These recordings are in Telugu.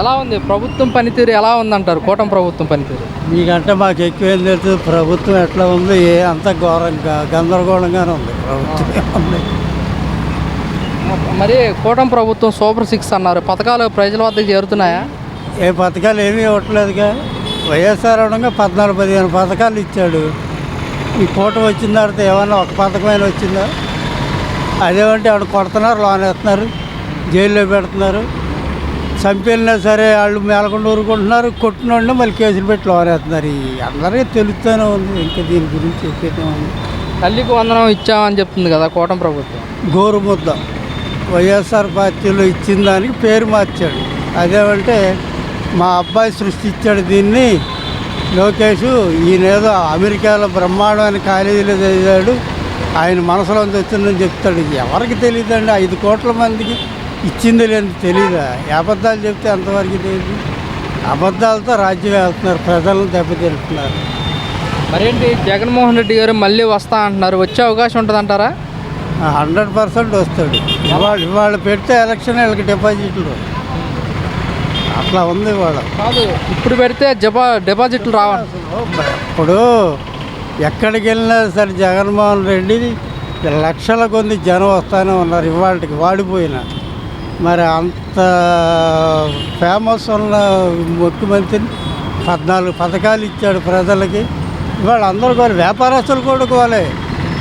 ఎలా ఉంది ప్రభుత్వం పనితీరు, ఎలా ఉందంటారు కూటమి ప్రభుత్వం పనితీరు? మీకంటే మాకు ఎక్కువ ఏం తెలుసు. ప్రభుత్వం ఎట్లా ఉంది, అంత ఘోరంగా గందరగోళంగానే ఉంది ప్రభుత్వం. ఉంది మరి కూటమి ప్రభుత్వం సూపర్ 6 అన్నారు, పథకాలు ప్రజల వద్దకు చేరుతున్నాయా? ఏ పథకాలు ఏమీ ఇవ్వట్లేదుగా. వైఎస్ఆర్ ఉండగా 14-15 పథకాలు ఇచ్చాడు. ఈ కూటమి వచ్చిన తర్వాత ఏమన్నా ఒక పథకమైన వచ్చిందా? అదేమంటే ఆవిడ కొడుతున్నారు, లోన్ వేస్తున్నారు, జైల్లో పెడుతున్నారు. చంపినా సరే వాళ్ళు మేలకుండా ఊరుకుంటున్నారు, కొట్టినోడిని మళ్ళీ కేసులు పెట్టి లోన్ వేస్తున్నారు. అందరికీ తెలుస్తూనే ఉంది. ఇంకా దీని గురించి చెప్పేదే ఉంది. తల్లికి వందనం ఇచ్చామని చెప్తుంది కదా కూటమి ప్రభుత్వం. గోరుముద్ద వైఎస్ఆర్ పార్టీలో ఇచ్చిన దానికి పేరు మార్చాడు. అదేమంటే మా అబ్బాయి సృష్టించాడు దీన్ని, లోకేష్. ఈయనేదో అమెరికాలో బ్రహ్మాండమైన కాలేజీలో చదివాడు, ఆయన మనసులోంచి వచ్చిందని చెప్తాడు. ఎవరికి తెలియదండి? 5 కోట్ల మందికి ఇచ్చింది లేదు, తెలీదా? అబద్ధాలు చెప్తే అంతవరకు తెలియదు. అబద్ధాలతో రాజ్యం వెళ్తున్నారు, ప్రజలను దెబ్బతింటున్నారు. మరేంటి జగన్మోహన్ రెడ్డి గారు మళ్ళీ వస్తా అంటున్నారు, వచ్చే అవకాశం ఉంటుందంటారా? 100% వస్తాడు. ఇవాళ పెడితే ఎలక్షన్ వీళ్ళకి డిపాజిట్లు అట్లా ఉంది. ఇవాళ కాదు, ఇప్పుడు పెడితే డిపాజిట్లు రావాలి. ఇప్పుడు ఎక్కడికి వెళ్ళినా సరే జగన్మోహన్ రెడ్డి లక్షల కొద్ది జనం వస్తూనే ఉన్నారు. ఇవాళకి వాడిపోయిన మరి అంత ఫేమస్ ఉన్న ముఖ్యమంత్రిని 14 పథకాలు ఇచ్చాడు ప్రజలకి. ఇవాళ అందరూ కూడా వ్యాపారస్తులు కొనుక్కోవాలి.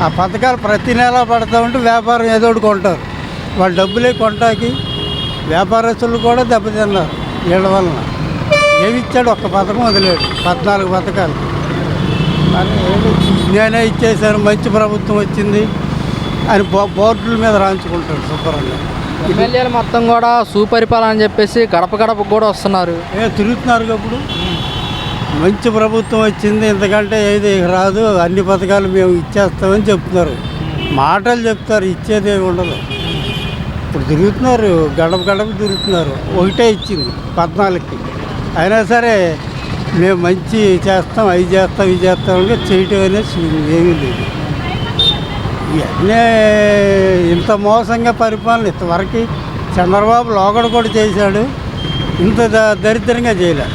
ఆ పథకాలు ప్రతి నెల పడతా ఉంటే వ్యాపారం ఏదో ఒకటి కొంటారు. వాళ్ళు డబ్బులే కొంటాకి వ్యాపారస్తులు కూడా దెబ్బతిన్నారు వీళ్ళ వలన. ఏమి ఇచ్చాడు? ఒక్క పథకం వదిలేడు. 14 పథకాలు అని నేనే ఇచ్చేసాను, మంచి ప్రభుత్వం వచ్చింది అని బోర్డుల మీద రాయించుకుంటాడు శుభ్రంగా. ఎమ్మెల్యేలు మొత్తం కూడా సుపరిపాలన అని చెప్పేసి గడప గడపకు కూడా వస్తున్నారు, తిరుగుతున్నారు. ఇప్పుడు మంచి ప్రభుత్వం వచ్చింది, ఇంతకంటే ఏది రాదు, అన్ని పథకాలు మేము ఇచ్చేస్తామని చెప్తున్నారు. మాటలు చెప్తారు, ఇచ్చేది ఉండదు. ఇప్పుడు తిరుగుతున్నారు, గడప గడప తిరుగుతున్నారు. ఒకటే ఇచ్చింది 14కి, అయినా సరే మేము మంచి చేస్తాం, అవి చేస్తాం, ఇవి చేస్తామంటే చేయటం అనేది ఏమీ లేదు. ఇవన్నీ ఇంత మోసంగా పరిపాలన ఇంతవరకు చంద్రబాబు లోగడ కూడా చేశాడు, ఇంత దరిద్రంగా చేయలే.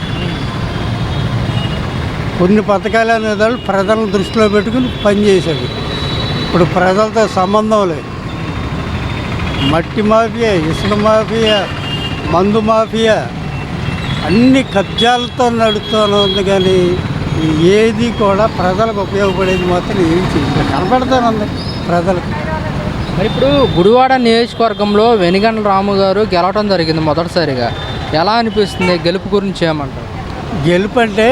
కొన్ని పథకాలు అనేదాళ్ళు ప్రజలను దృష్టిలో పెట్టుకుని పనిచేశాడు. ఇప్పుడు ప్రజలతో సంబంధం లేదు. మట్టి మాఫియా, ఇసుక మాఫియా, మందు మాఫియా అన్ని కబ్జాలతో నడుస్తూనే ఉంది. కానీ ఏది కూడా ప్రజలకు ఉపయోగపడేది మాత్రం ఏమి చేయలేదు, కనపడుతూనే ప్రజలకు. మరి ఇప్పుడు గుడివాడ నియోజకవర్గంలో వెనిగండ్ల రాము గారు గెలవడం జరిగింది మొదటిసారిగా. ఎలా అనిపిస్తుంది? గెలుపు గురించి ఏమంటారు? గెలుపు అంటే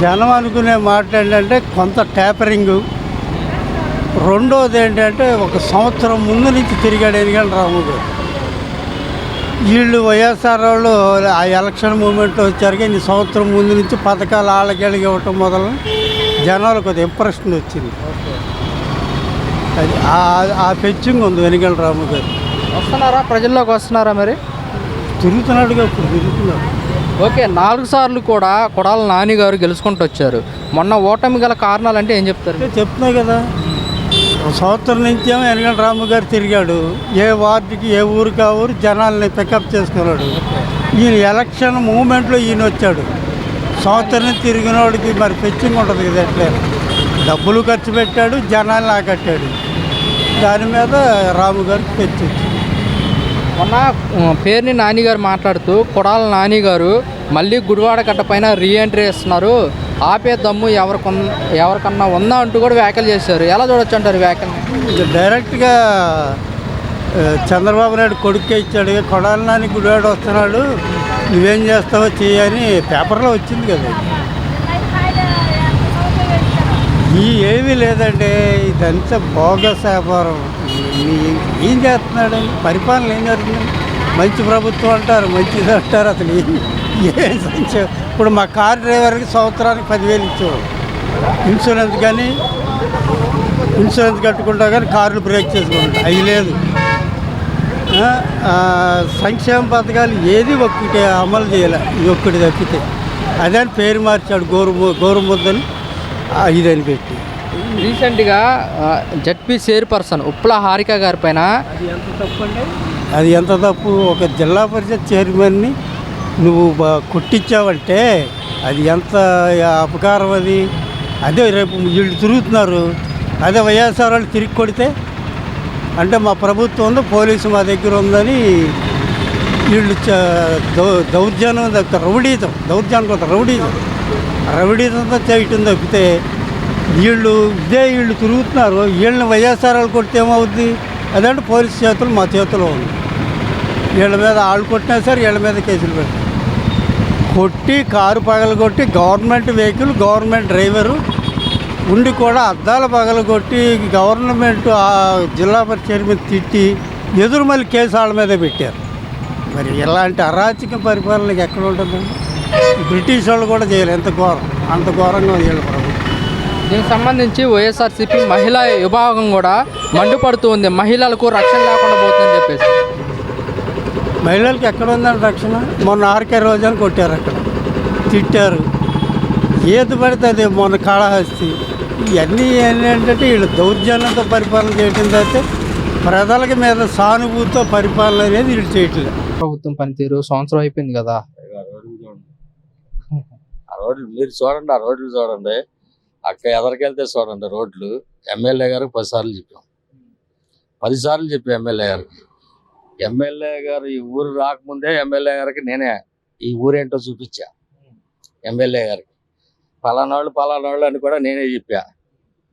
జనం అనుకునే మాట ఏంటంటే కొంత ట్యాపరింగు. రెండోది ఏంటంటే 1 సంవత్సరం ముందు నుంచి తిరిగాడు వెనిగండ్ల రాము గారు. వీళ్ళు వైఎస్ఆర్ వాళ్ళు ఆ ఎలక్షన్ మూమెంట్లో వచ్చారు, కానీ సంవత్సరం ముందు నుంచి పథకాలు ఆళ్ళకెళ్ళి ఇవ్వటం మొదలు జనాలు కొద్దిగా ఇంప్రెషన్ వచ్చింది. అది ఆ ఫెచ్చింగ్ ఉంది వెనిగండ్ల రాము గారు. వస్తున్నారా, ప్రజల్లోకి వస్తున్నారా? మరి తిరుగుతున్నాడుగా, ఇప్పుడు తిరుగుతున్నాడు. ఓకే, 4 సార్లు కూడా కొడాల నాని గారు గెలుచుకుంటూ వచ్చారు. మొన్న ఓటమి గల కారణాలు అంటే ఏం చెప్తారు? చెప్తున్నా కదా, 1 సంవత్సరం నుంచి ఏమో వెనిగండ్ల రాము గారు తిరిగాడు. ఏ వార్డుకి, ఏ ఊరికి ఆ ఊరు జనాల్ని పికప్ చేసుకున్నాడు. ఈయన ఎలక్షన్ మూమెంట్లో ఈయన వచ్చాడు. సంవత్సరం తిరిగినోడికి మరి ఫెచ్చింగ్ ఉంటుంది కదా, ఎట్లా డబ్బులు ఖర్చు పెట్టాడు, జనాల్ని ఆకట్టాడు. దాని మీద రాము గారికి ఫెచ్చింది. మొన్న పేరుని నాని గారు మాట్లాడుతూ కొడాల నాని గారు మళ్ళీ గుడివాడ కట్ట పైన రీఎంట్రీ ఇస్తున్నారు, ఆపే దమ్ము ఎవరికన్నా ఉందా అంటూ కూడా వ్యాఖ్యలు చేశారు. ఎలా చూడొచ్చు అంటారు వ్యాఖ్యలు? డైరెక్ట్గా చంద్రబాబు నాయుడు కొడుకే ఇచ్చాడు. కొడాల నాని గుడివాడ వస్తున్నాడు, నువ్వేం చేస్తావో చేయని పేపర్లో వచ్చింది కదా. ఏమీ లేదండి, ఇదంతా బోగస్ వ్యాపారం. ఏం చేస్తున్నాడు? పరిపాలన ఏం జరుగుతుంది? మంచి ప్రభుత్వం అంటారు, మంచిది అంటారు. అసలు ఏ సంక్షేమం? ఇప్పుడు మా కార్ డ్రైవర్కి సంవత్సరానికి 10,000 ఇచ్చేవాడు. ఇన్సూరెన్స్ కట్టుకుంటా కానీ కార్లు బ్రేక్ చేసుకుంటా, అవి లేదు. సంక్షేమ పథకాలు ఏది ఒక్కటి అమలు చేయాలి, ఇది ఒక్కటి తప్పితే. అదే పేరు మార్చాడు, గోరుముద్దని ఇదని పెట్టి. రీసెంట్గా జడ్పీ చైర్పర్సన్ ఉప్పల హారిక గారి పైన అది ఎంత తప్పండి? అది ఎంత తప్పు? ఒక జిల్లా పరిషత్ చైర్మన్ని నువ్వు కొట్టించావంటే అది ఎంత అపకారం అది. అదే రేపు వీళ్ళు తిరుగుతున్నారు, అదే వైఎస్ఆర్ వాళ్ళు తిరిగి కొడితే అంటే మా ప్రభుత్వం ఉంది, పోలీసు మా దగ్గర ఉందని వీళ్ళు దౌర్జన్యం రౌడీతంతో చేయటం తప్పితే వీళ్ళు తిరుగుతున్నారు. వీళ్ళని వైఎస్ఆర్ వాళ్ళు కొడితే ఏమవుద్ది? అదంటే పోలీసు చేతులు మా చేతిలో ఉంది. వీళ్ళ మీద వాళ్ళు కొట్టినా సరే వీళ్ళ మీద కేసులు పెట్టారు. కొట్టి కారు పగలగొట్టి గవర్నమెంట్ వెహికల్, గవర్నమెంట్ డ్రైవరు ఉండి కూడా అద్దాలు పగలగొట్టి గవర్నమెంట్ జిల్లా పరిషత్ చైర్మన్ తిట్టి ఎదురు మళ్ళీ కేసు వాళ్ళ మీదే పెట్టారు. మరి ఇలాంటి అరాచక పరిపాలనకి ఎక్కడ ఉంటుందండి? బ్రిటిష్ వాళ్ళు కూడా చేయలేదు. అంత ఘోరంగా వీళ్ళ ప్రభుత్వం. దీనికి సంబంధించి వైఎస్ఆర్సీపీ మహిళా విభాగం కూడా మండిపడుతూ ఉంది, మహిళలకు రక్షణ లేకుండా పోతుందని చెప్పేసి. మహిళలకు ఎక్కడ ఉందండి రక్షణ? మొన్న ఆర్కే రోజాని కొట్టారు, అక్కడ తిట్టారు, ఏది పడితే అది మొన్న కాళహస్తి. ఇవన్నీ ఏంటంటే వీళ్ళు దౌర్జన్యంతో పరిపాలన చేయడం తప్పితే ప్రజలకి మీద సానుభూతితో పరిపాలన అనేది వీళ్ళు చేయట్లేదు. ప్రభుత్వం పనితీరు సంవత్సరం అయిపోయింది కదా. ఆ రోడ్లు మీరు చూడండి, ఆ రోడ్లు చూడండి, అక్కడ ఎదరికెళ్తే చూడండి రోడ్లు. ఎమ్మెల్యే గారికి 10 సార్లు చెప్పాం, 10 సార్లు చెప్పాం ఎమ్మెల్యే గారికి. ఎమ్మెల్యే గారు ఈ ఊరు రాకముందే ఎమ్మెల్యే గారికి నేనే ఈ ఊరేంటో చూపించా. ఎమ్మెల్యే గారికి పలానాళ్ళు అని కూడా నేనే చెప్పా.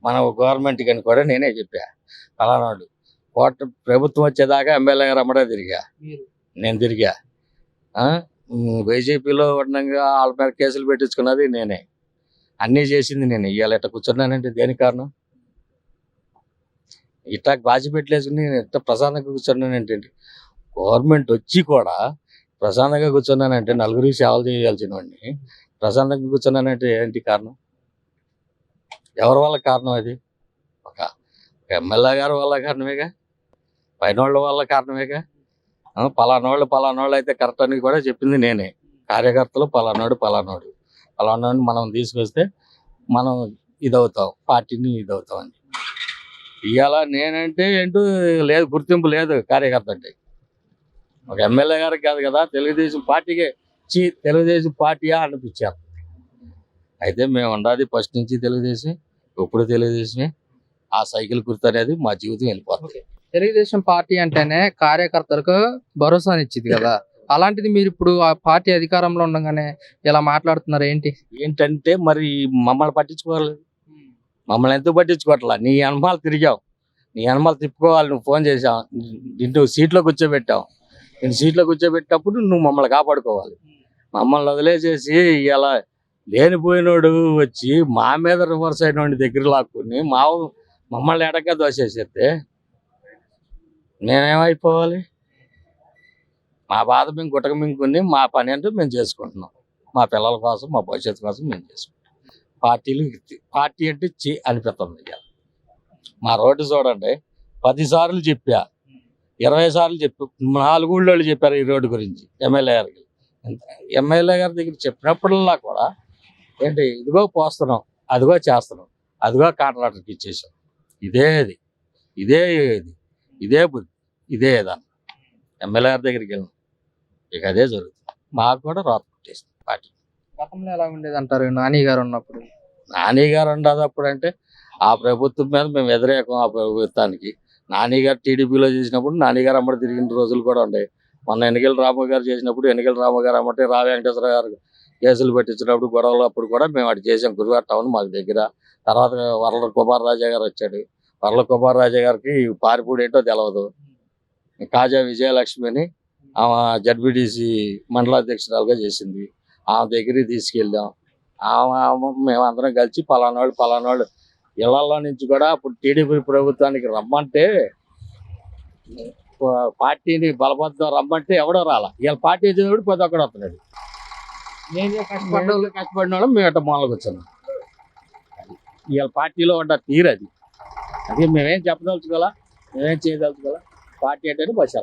మన గవర్నమెంట్కి అని కూడా నేనే చెప్పా. పలానాళ్ళు ప్రభుత్వం వచ్చేదాకా ఎమ్మెల్యే గారు అమ్మడే నేను తిరిగా. బీజేపీలో ఉండగా వాళ్ళ మీద కేసులు పెట్టించుకున్నది నేనే, అన్నీ చేసింది నేనే. ఇవాళ ఇట్లా కూర్చున్నానంటే దేనికి కారణం? ఇట్లా బాధ్యపెట్టలేసుకుని నేను ఇట్లా ప్రశాంతంగా కూర్చున్నానంటే, గవర్నమెంట్ వచ్చి కూడా ప్రశాంతంగా కూర్చున్నానంటే, నలుగురికి సేవలు చేయాల్సిన వాడిని ప్రశాంతంగా కూర్చున్నానంటే ఏంటి కారణం? ఎవరి వల్ల కారణం? అది ఒక ఎమ్మెల్యే గారి వల్ల కారణమేగా, పైనోళ్ళ వల్ల కారణమేగా. పలానోళ్ళు అయితే కరెక్ట్ అని కూడా చెప్పింది నేనే. కార్యకర్తలు పలానాడు మనం తీసుకొస్తే మనం ఇదవుతాం, పార్టీని ఇదవుతాం అని. ఇవాళ నేనంటే ఏంటో లేదు, గుర్తింపు లేదు కార్యకర్త అంటే. ఒక ఎమ్మెల్యే గారికి కాదు కదా, తెలుగుదేశం పార్టీకే తెలుగుదేశం పార్టీయా అనిపించారు. అయితే మేము ఉండాలి ఫస్ట్ నుంచి తెలుగుదేశం, ఇప్పుడు తెలుగుదేశమే. ఆ సైకిల్ గుర్తు అనేది మా జీవితం వెళ్ళిపోతుంది. తెలుగుదేశం పార్టీ అంటేనే కార్యకర్తలకు భరోసానిచ్చింది కదా, అలాంటిది మీరు ఇప్పుడు ఆ పార్టీ అధికారంలో ఉండగానే ఇలా మాట్లాడుతున్నారు ఏంటంటే మరి మమ్మల్ని పట్టించుకోవాలి, మమ్మల్ని ఎందుకు పట్టించుకోవట్లా? నీ అనుమానాలు తిరిగావు, నీ అనుమానాలు తిప్పుకోవాలి. నువ్వు ఫోన్ చేసావు, నిన్ను సీట్లో కూర్చోబెట్టావు. నేను సీట్లో కూర్చోబెట్టినప్పుడు నువ్వు మమ్మల్ని కాపాడుకోవాలి. మమ్మల్ని వదిలేసేసి ఇలా లేనిపోయినోడు వచ్చి మా మీద రివర్స్ అయినోడి దగ్గర లాక్కుని మమ్మల్ని ఎడగా దోసేసేస్తే మేమేమైపోవాలి? మా బాధ మేము గుట్టక మింగుకుని మా పని అంటే మేము చేసుకుంటున్నాం. మా పిల్లల కోసం, మా భవిష్యత్తు కోసం మేము చేసుకుంటాం. పార్టీ అంటే అనిపిస్తుంది. మా రోడ్డు చూడండి, 10 సార్లు చెప్పా, 20 సార్లు చెప్పి 4 ఊళ్ళో చెప్పారు ఈ రోడ్డు గురించి ఎమ్మెల్యే గారికి. ఎమ్మెల్యే గారి దగ్గర చెప్పినప్పుడల్లా కూడా ఏంటి, ఇదిగో పోస్తున్నాం, అదిగో చేస్తున్నాం, అదిగో కాంట్రాక్టర్కి ఇచ్చేసాం, ఇదే బుద్ధి, ఇదే ఏదన్నా ఎమ్మెల్యే గారి దగ్గరికి వెళ్ళాం. ఇక అదే జరుగుతుంది. మాకు కూడా రాత పుట్టేసింది పార్టీ. గతంలో ఎలా ఉండేది అంటారు నాని గారు ఉన్నప్పుడు? నాని గారు ఉండేటప్పుడు అంటే ఆ ప్రభుత్వం మీద మేము వ్యతిరేకం. ఆ ప్రభుత్వానికి నాని గారు టీడీపీలో చేసినప్పుడు నాని గారు అమ్మడి తిరిగిన రోజులు కూడా ఉన్నాయి. మొన్న ఎన్నికల రామ గారు చేసినప్పుడు ఎన్నికల రామ గారు అమ్మటే రా వెంకటేశ్వర గారు కేసులు పెట్టించినప్పుడు గొడవలు అప్పుడు కూడా మేము అటు చేసాం. గురువార టౌన్ మాకు దగ్గర. తర్వాత వరల కుమార్ రాజా గారు వచ్చాడు. వరల కుమార్ రాజా గారికి పారిపూడి ఏంటో తెలవదు. కాజా విజయలక్ష్మిని ఆమె జడ్పీటీసీ మండలాధ్యక్షురాలుగా చేసింది. ఆమె దగ్గరికి తీసుకెళ్ళాం. మేమందరం కలిసి పలానాళ్ళు ఇళ్లలో నుంచి కూడా అప్పుడు టీడీపీ ప్రభుత్వానికి రమ్మంటే, పార్టీని బలపడతాం రమ్మంటే ఎవడో రాలా. ఇవాళ పార్టీ వచ్చినప్పుడు ప్రతి ఒక్కడు వస్తున్నాడు. కష్టపడిన వాళ్ళు మేము అట్ట మొదలుకు వచ్చాము. ఇవాళ పార్టీలో ఉన్న తీరు అది. మేమేం చెప్పదలుచుకోవాలా, మేమేం చేయదలుచుకోవాలా. పార్టీ అంటే బస్సు